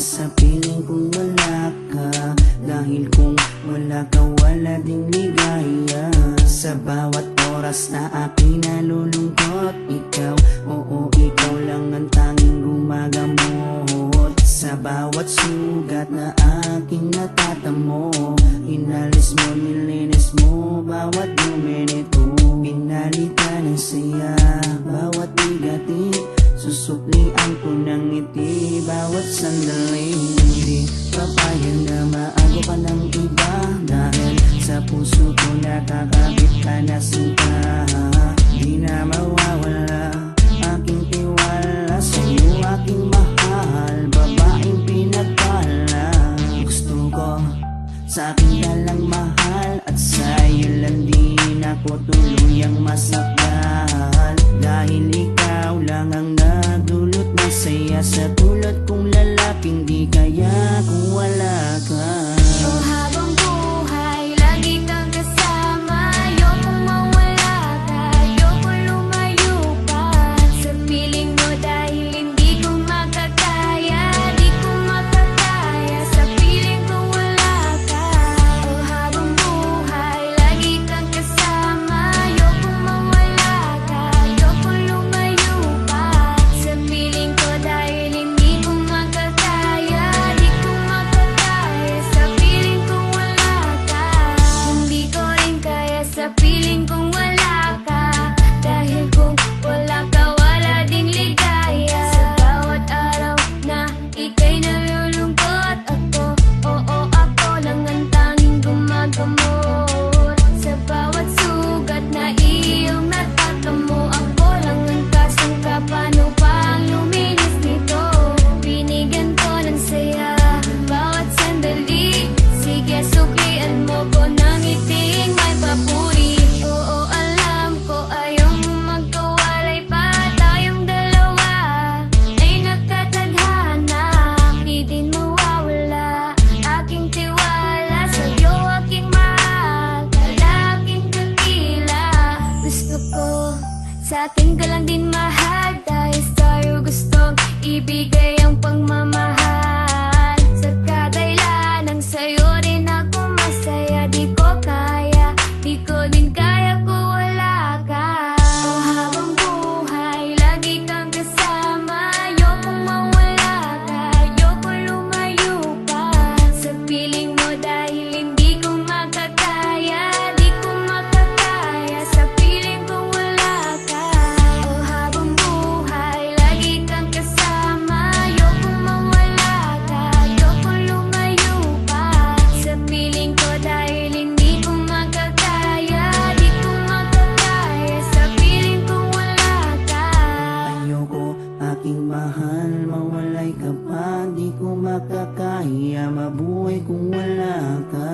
sa piling kung wala ka. Dahil kung wala ka, wala ding ligaya. Sa bawat oras na aking nalulungkot, ikaw, oo, ikaw lang ang tanging gumagamot. Sa bawat sugat na aking natatamo, inalis mo, nilinis mo bawat dumi nito. Pinalitan ng saya bawat bigatin, susuklian ko ng ngiti bawat sandali. Hindi papayag na maago ka ng iba, dahil sa puso ko nakakabit ka na sinta. Di na mawawala aking tiwala sa'yo, aking mahal, babaeng pinagpala. Gusto ko sa akin ka lang mahal, at sa'yo lang din ako tuluyang masakal. Dahil ikaw lang ang nagdulot ng saya sa tulad kong lalaking di kaya kung wala ka. Oh, habang buhay, lagi kang kasama. Ayokong mawala ka, ayokong lumayo pa sa piling mo, dahil hindi ko makakaya, di ko makakaya sa piling kung wala ka. Oh, habang buhay, lagi kang kasama. Ayokong mawala ka, ayokong lumayo pa sa piling ko, dahil hindi ko makakaya, di ko makakaya sa piling kung wala ka. Hindi ko rin kaya sa piling kung wala ka, dahil kung wala ka, wala ding ligaya. Sa bawat araw na ika'y nalulungkot, ako, oo, ako lang ang tanging gumagamot. Sa bawat sugat na iyong natatamo, ako lang ang kasangka. Paano pa ang luminis nito? Binigyan ko ng saya bawat sandali. Sige, suklian mo ko ng ngiting may papuri. Oo, alam ko ayaw mo magkawalay pa, tayong dalawa ay nagkatadhana. Di din mawawala aking tiwala sa'yo, aking mahal, lalaking dakila. Gusto ko sa akin ka lang din mahal, dahil sa'yo gustong ibigay ang pagmamahal. Sa kadailan ng sa'yo rin ako masaya, di ko kaya, di ko din kaya kung wala ka. Oh, habang buhay, lagi kang kasama. Ayokong mawala ka, ayokong lumayo pa sa piling mo, dahil hindi ko makakaya, di ko makakaya sa piling kung wala ka. Oh, habang buhay, lagi kang kasama. Ayokong mawala ka, ayokong lumayo pa sa piling ko, dahil hindi ko makakaya, di ko makakaya sa piling kung wala ka. Ayoko, aking mahal, mawalay ka pa, di ko makakaya mabuhay kung wala ka.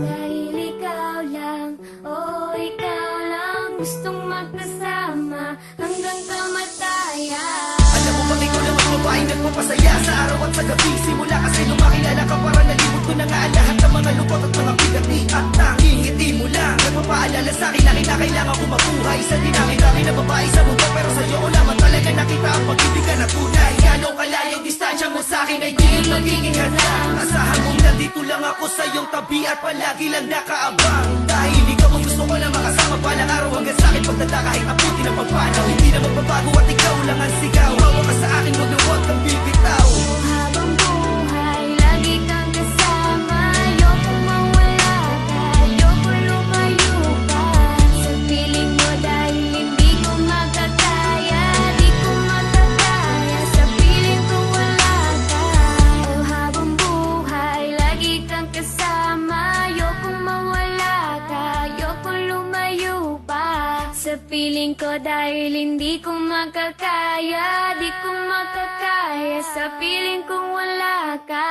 Dahil ikaw lang, oh ikaw lang, gustong magkasama hanggang kamatayan. Alam mo bang ikaw lang ang babaeng nagpapasaya sa araw at sa gabi? Simula kasi nung makilala ka, parang nalimot ko na nga ang lahat ng mga lungkot at mga bigati. At tanging ngiti mo lang nagpapaalala sa'kin na kinakailangan ko mabuhay. Isa dinami-dami na babae sa mundo, pero sa'yo ko lamang talaga nakita ang pag-ibig na tunay. Gano'ng kalayong distansya mo sa'kin ay di magiging hadlang. Asahan mong nandito lang ako sa iyong tabi at palagi lang nakaabang. Dahil ikaw ang gusto ko na makasama balang araw hanggang sa'kin pagdala kahit abutin ang pagpanaw. Hindi na magbabago at ikaw lang ang sigaw. Hawa ka sa akin, huwag na huwag kang bibitaw. Habang buhay, lagi kang kasama. Ayokong mawala ka, ayokong lumayo pa sa piling mo, dahil hindi ko makakaya, di ko makakaya sa piling kung wala ka. Oh, habang buhay, lagi kang kasama. Ayokong mawala ka, ayokong lumayo pa sa piling ko, dahil hindi ko makakaya, di ko makakaya sa piling kung wala ka.